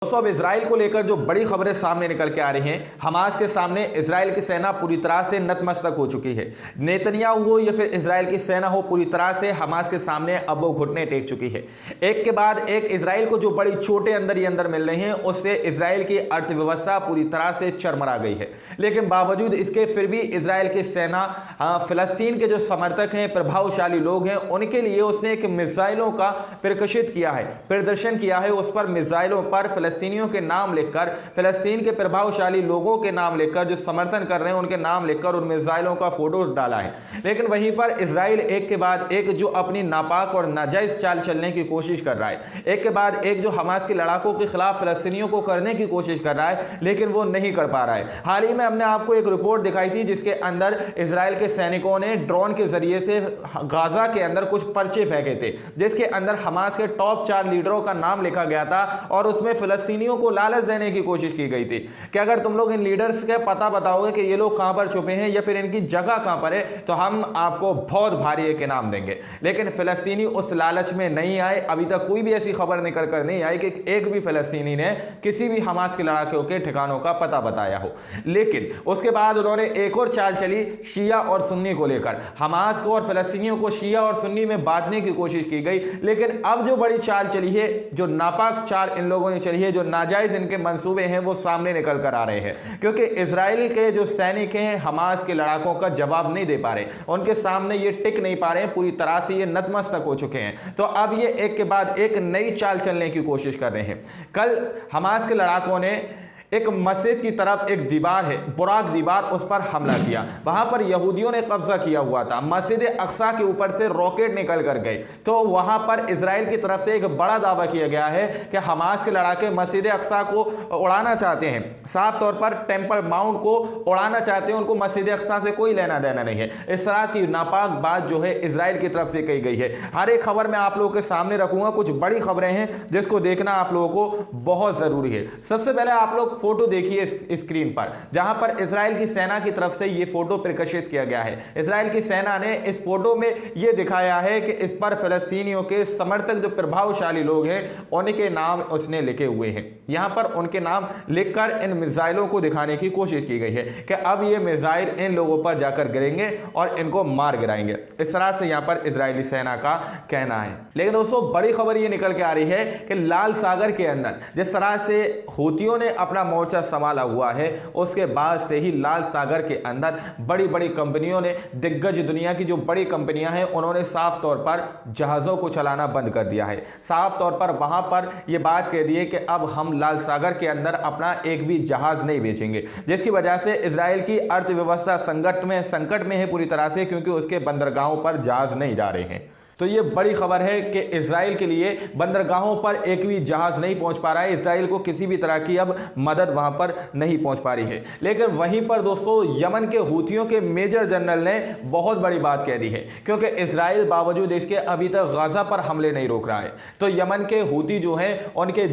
दोस्तों अब इजराइल को लेकर जो बड़ी खबरें सामने निकल के आ रही हैं, हमास के सामने इजराइल की सेना पूरी तरह से नतमस्तक हो चुकी है। नेतन्याहू हो या फिर इजराइल की सेना हो, पूरी तरह से हमास के सामने अब वो घुटने टेक चुकी है। एक के बाद एक इजराइल को जो बड़ी चोटें अंदर ही अंदर मिल रही हैं, उससे इजराइल की अर्थव्यवस्था पूरी तरह से चरमरा गई है। लेकिन बावजूद इसके फिर भी इजराइल की सेना फिलिस्तीन के जो समर्थक हैं, प्रभावशाली लोग हैं, उनके लिए उसने एक मिसाइलों का प्रदर्शन किया है। उस पर मिसाइलों पर फिलिस्तीनियों के नाम लिखकर, फिलिस्तीन के प्रभावशाली लोगों के नाम लिखकर, जो समर्थन कर रहे हैं उनके नाम लिखकर उन मिसाइलों का फोटो डाला है। लेकिन वहीं पर इजराइल एक के बाद एक जो अपनी नापाक और नाजायज चाल चलने की कोशिश कर रहा है, एक के बाद एक जो हमास के लड़ाकों के खिलाफ फिलिस्तीनियों को करने की कोशिश कर रहा है, लेकिन वो नहीं कर पा रहा है। हाल ही में हमने आपको एक रिपोर्ट दिखाई थी जिसके अंदर इजराइल के सैनिकों ने ड्रोन के जरिए से गाजा के अंदर कुछ पर्चे फेंके थे, जिसके अंदर हमास के टॉप 4 लीडरों का नाम लिखा गया था और उसमें फिलिस्तीनियों को लालच देने की कोशिश की गई थी कि अगर तुम लोग इन लीडर्स का पता बताओगे कि ये लोग कहां पर छुपे हैं या फिर इनकी जगह कहां पर है, तो हम आपको बहुत भारी एक इनाम देंगे। लेकिन फिलिस्तीनी उस लालच में नहीं आए। अभी तक कोई भी ऐसी खबर निकल कर नहीं आई कि एक भी फिलिस्तीनी ने किसी भी हमास के लड़ाकों के ठिकानों का पता बताया हो। लेकिन उसके बाद उन्होंने एक और चाल चली शिया और सुन्नी को लेकर। हमास को और फिलिस्तीनियों को शिया और सुन्नी में बांटने की कोशिश की गई। लेकिन अब जो बड़ी चाल चली है, जो नापाक चाल इन लोगों ने चली है, जो नाजायज इनके मंसूबे हैं, वो सामने निकल कर आ रहे हैं। क्योंकि इजराइल के जो सैनिक हैं हमास के लड़ाकों का जवाब नहीं दे पा रहे, उनके सामने ये टिक नहीं पा रहे हैं, पूरी तरह से ये नतमस्तक हो चुके हैं। तो अब ये एक के बाद एक नई चाल चलने की कोशिश कर रहे हैं। कल हमास के लड़ाकों ने एक मस्जिद की तरफ एक दीवार है, बुराक दीवार, उस पर हमला किया। वहां पर यहूदियों ने कब्जा किया हुआ था। मस्जिद अक्सा के ऊपर से रॉकेट निकल कर गए। तो वहां पर इजराइल की तरफ से एक बड़ा दावा किया गया है कि हमास के लड़ाके मस्जिद अक्सा को उड़ाना चाहते हैं, साफ तौर पर टेंपल माउंट को उड़ाना चाहते हैं। उनको मस्जिद अक्सा से कोई लेना देना नहीं है। इस तरह की नापाक बात जो है इजराइल की तरफ से कही गई है। हर एक खबर मैं आप लोगों के सामने रखूंगा। कुछ बड़ी खबरें हैं जिसको देखना आप लोगों को बहुत जरूरी है। सबसे पहले आप लोग फोटो देखिए स्क्रीन पर, जहां पर इजराइल की सेना की तरफ से यह फोटो प्रकाशित किया गया है। इजराइल की सेना ने इस फोटो में यह दिखाया है कि इस पर फिलिस्तीनियों के समर्थक जो प्रभावशाली लोग हैं उनके नाम उसने लिखे हुए हैं। यहां पर उनके नाम लिखकर इन मिसाइलों को दिखाने की कोशिश की गई है कि अब ये मिसाइल इन लोगों पर जाकर गिरेंगे और इनको मार गिराएंगे। इस तरह से यहां पर इजरायली सेना का कहना है। लेकिन दोस्तों बड़ी खबर यह निकल के आ रही है कि लाल सागर के अंदर जिस तरह से हूतियों ने अपना मोर्चा संभाला हुआ है, उसके बाद से ही लाल सागर के अंदर बड़ी बड़ी कंपनियों ने, दिग्गज दुनिया की जो बड़ी कंपनियां हैं, उन्होंने साफ तौर पर जहाजों को चलाना बंद कर दिया है। साफ तौर पर वहां पर यह बात कह दी है कि अब हम लाल सागर के अंदर अपना एक भी जहाज नहीं बेचेंगे, जिसकी वजह से इजराइल की अर्थव्यवस्था संकट में है पूरी तरह से, क्योंकि उसके बंदरगाहों पर जहाज नहीं जा रहे हैं। तो ये बड़ी खबर है कि इजराइल के लिए बंदरगाहों पर एक भी जहाज नहीं पहुंच पा रहा है। इजराइल को किसी भी तरह की अब मदद वहां पर नहीं पहुंच पा रही है। लेकिन वहीं पर दोस्तों यमन के हूथियों के मेजर जनरल ने बहुत बड़ी बात कह दी है, क्योंकि इजराइल बावजूद इसके अभी तक गाजा पर हमले नहीं रोक रहा है। तो यमन के हूती जो हैं उनके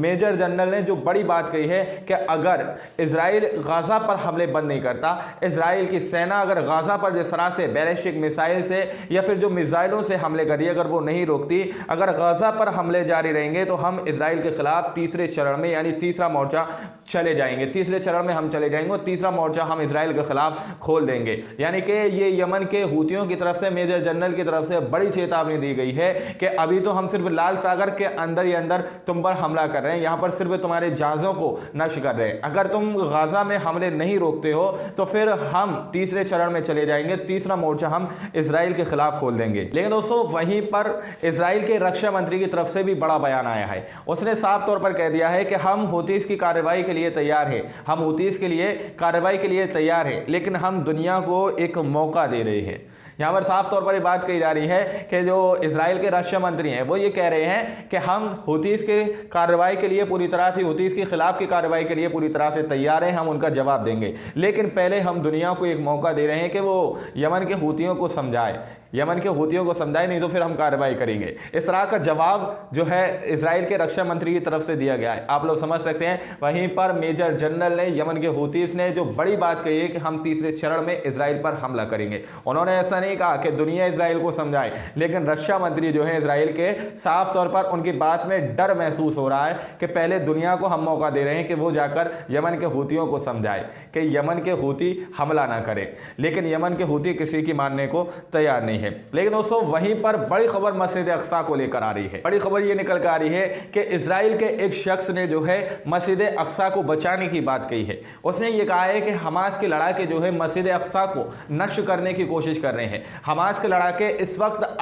मेजर जनरल ने जो बड़ी बात कही है कि अगर इजराइल गाजा पर हमले बंद नहीं करता, इजराइल की सेना अगर गाजा पर जिस तरह से बैलिस्टिक मिसाइल से या फिर जो मिसाइलों से हमले करिए अगर वो नहीं रोकती, अगर गाजा पर हमले जारी रहेंगे, तो हम इजराइल के खिलाफ तीसरे चरण में यानी तीसरा मोर्चा चले जाएंगे। तीसरे चरण में हम चले जाएंगे और तीसरा मोर्चा हम इजराइल के खिलाफ खोल देंगे। यानी कि ये यमन के हूतियों की तरफ से, मेजर जनरल की तरफ से बड़ी चेतावनी दी गई है कि अभी तो हम सिर्फ लाल सागर के अंदर ही अंदर तुम पर हमला कर रहे हैं, यहां पर सिर्फ तुम्हारे जहाजों को नष्ट कर रहे हैं। अगर तुम गाजा में हमले नहीं रोकते हो तो फिर हम तीसरे चरण में चले जाएंगे, तीसरा मोर्चा हम इजराइल के खिलाफ खोल देंगे। लेकिन दोस्तों वहीं पर इजराइल के रक्षा मंत्री की तरफ से भी बड़ा बयान आया है। उसने साफ तौर पर कह दिया है कि हम हूतीस की कार्रवाई के लिए तैयार हैं, हम हूतीस के लिए कार्रवाई के लिए तैयार हैं, लेकिन हम दुनिया को एक मौका दे रहे हैं। यहां पर साफ तौर पर यह बात कही जा रही है कि जो इजराइल के रक्षा मंत्री हैं वो ये कह रहे हैं कि हम हूतीस के कार्रवाई के लिए पूरी तरह से, हूतीस के खिलाफ की कार्रवाई के लिए पूरी तरह से तैयार हैं, हम उनका जवाब देंगे। लेकिन पहले हम दुनिया को एक मौका दे रहे हैं कि वो यमन के हूतियों को समझाए यमन के हूतियों को समझाएं, नहीं तो फिर हम कार्रवाई करेंगे। इस तरह का जवाब जो है इजराइल के रक्षा मंत्री की तरफ से दिया गया है, आप लोग समझ सकते हैं। वहीं पर मेजर जनरल ने यमन के हूतीस ने जो बड़ी बात कही है कि हम तीसरे चरण में इजराइल पर हमला करेंगे। उन्होंने ऐसा नहीं कहा कि दुनिया इजराइल को समझाए, लेकिन रक्षा मंत्री जो है इजराइल के, साफ तौर पर उनकी बात में डर महसूस हो रहा है कि पहले दुनिया को हम मौका दे रहे हैं कि वो जाकर यमन के हूतियों को समझाए कि यमन के हूती हमला ना करें, लेकिन यमन के हूती किसी की मानने को तैयार नहीं है। लेकिन दोस्तों वहीं पर बड़ी खबर मस्जिद अक्सा को लेकर आ रही है। बड़ी खबर ये निकल कर आ रही है कि इजराइल के एक शख्स ने जो है मस्जिद अक्सा को बचाने की बात कही है। उसने ये कहा है कि हमास के लड़ाके जो है मस्जिद अक्सा को नष्ट करने की कोशिश कर रहे हैं। हमास के लड़ाके इस वक्त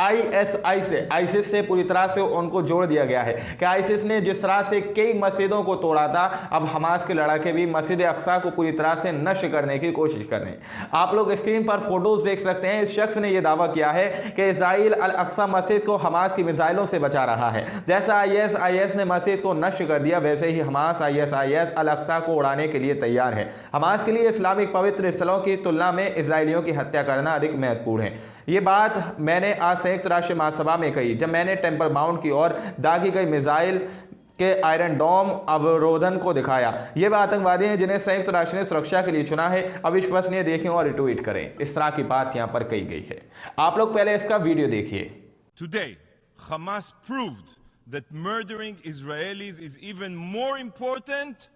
आईसिस से पूरी तरह से उनको जोड़ दिया गया है कि आईसिस ने जिस तरह से कई मस्जिदों को तोड़ा था, अब हमास के लड़ाके भी मस्जिद अक्सा को पूरी तरह से नष्ट करने की कोशिश कर रहे हैं। आप लोग स्क्रीन पर फोटोज देख सकते हैं। इस शख्स ने यह दावा किया है कि इजराइल अल अक्सा मस्जिद को हमास की मिसाइलों से बचा रहा है। जैसा आईएस ने मस्जिद को नष्ट कर दिया, वैसे ही हमास आईएस अल अक्सा को उड़ाने के लिए तैयार है। हमास के लिए इस्लामिक पवित्र स्थलों की तुलना में इजरायलियों की हत्या करना अधिक महत्वपूर्ण है। ये बात मैंने आज संयुक्त राष्ट्र महासभा में कही जब मैंने टेंपल माउंट की ओर दागी गई मिसाइल के आयरन डोम अवरोधन को दिखाया। ये वो आतंकवादी हैं जिन्हें संयुक्त राष्ट्र ने सुरक्षा के लिए चुना है। अविश्वसनीय देखें और रिट्वीट करें। इस तरह की बात यहां पर कही गई है। आप लोग पहले इसका वीडियो देखिए। Today, Hamas proved that murdering Israelis is even more important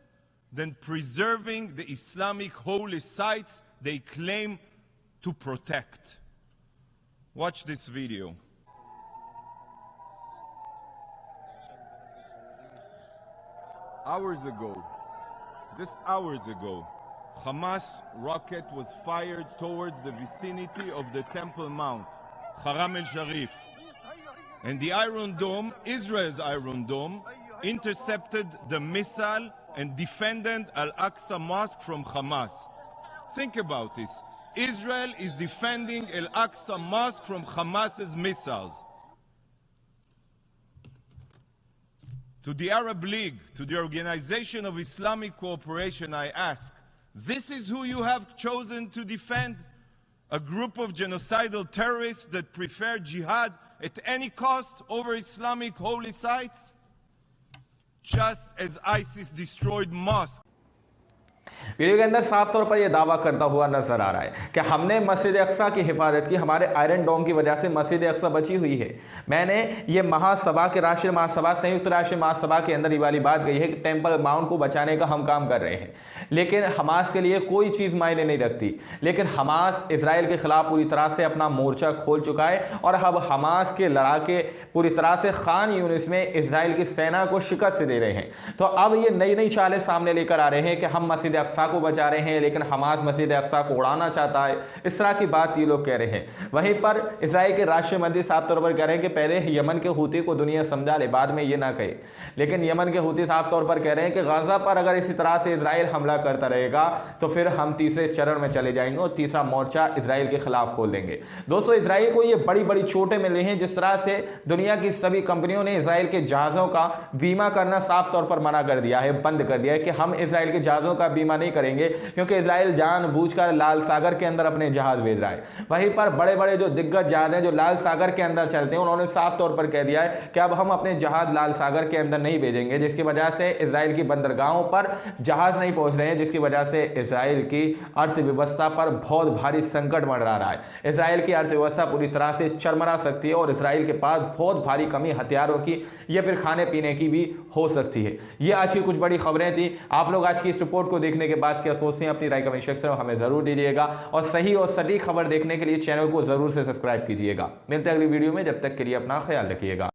than preserving the Islamic holy sites they claim to protect. Watch this video. Just hours ago, Hamas rocket was fired towards the vicinity of the Temple Mount, Haram el-Sharif. And the Iron Dome, Israel's Iron Dome, intercepted the missile and defended Al-Aqsa Mosque from Hamas. Think about this. Israel is defending Al-Aqsa Mosque from Hamas's missiles. To the Arab League, to the Organization of Islamic Cooperation, I ask, this is who you have chosen to defend? A group of genocidal terrorists that prefer jihad at any cost over Islamic holy sites? Just as ISIS destroyed mosques. Video के अंदर साफ तौर पर यह दावा करता हुआ नजर आ रहा है कि हमने मस्जिद अक्सा की हिफाजत की, हमारे आयरन डोम की वजह से मस्जिद अक्सा बची हुई है। मैंने ये महासभा के राष्ट्रीय महासभा, संयुक्त राष्ट्र महासभा के अंदर ये वाली बात कही है कि टेंपल माउंट को बचाने का हम काम कर रहे हैं, लेकिन हमास के लिए कोई चीज़ मायने नहीं रखती। लेकिन हमास इजराइल के खिलाफ पूरी तरह से अपना मोर्चा खोल चुका है और अब हमास के लड़ाके पूरी तरह से खान यूनिस में इजराइल की सेना को शिकस्त दे रहे हैं। तो अब ये नई नई चालें सामने लेकर आ रहे हैं कि हम मस्जिद अक्सा को बचा रहे हैं, लेकिन हमास मस्जिद अक्सा को उड़ाना चाहता है। इस तरह की बात ये लोग कह रहे हैं। वहीं पर इजराइल के राष्ट्रीय मंत्री साफ तौर पर कह रहे हैं कि पहले यमन के हूती को दुनिया समझा ले, बाद में ये ना कहे। लेकिन यमन के हूती साफ तौर पर कह रहे हैं कि गाजा पर अगर इसी तरह से इजराइल हमला करता रहेगा तो फिर हम तीसरे चरण में चले जाएंगे और तीसरा मोर्चा इजराइल के खिलाफ खोल देंगे। दोस्तों, इजराइल को ये बड़ी बड़ी चोटें मिल रही हैं। जिस तरह से दुनिया की सभी कंपनियों ने इजराइल के जहाजों का बीमा करना साफ तौर पर मना कर दिया है, बंद कर दिया है कि हम इजराइल के जहाजों का बीमा नहीं करेंगे, क्योंकि इजराइल जानबूझकर लाल सागर के अंदर अपने जहाज भेज रहा है। वहीं पर बड़े बड़े जो दिग्गज जहाज हैं जो लाल सागर के अंदर चलते हैं, उन्होंने साफ तौर पर कह दिया है कि अब हम अपने जहाज लाल सागर के अंदर नहीं भेजेंगे, जिसकी वजह से इजराइल की बंदरगाहों पर जहाज नहीं पहुंच रहे हैं, जिसकी वजह से इजराइल की अर्थव्यवस्था पर बहुत भारी संकट मंडरा रहा है। इजराइल की अर्थव्यवस्था पूरी तरह से चरमरा सकती है और इजराइल के पास बहुत भारी कमी हथियारों की या फिर खाने पीने की भी हो सकती है। ये आज की कुछ बड़ी खबरें थी। आप लोग आज की इस रिपोर्ट को देखने के बाद क्या सोचते हैं, अपनी राय कमेंट सेक्शन में हमें जरूर दीजिएगा और सही और सटीक खबर देखने के लिए चैनल को जरूर से सब्सक्राइब कीजिएगा। मिलते हैं अगली वीडियो में, जब तक के लिए अपना ख्याल रखिएगा।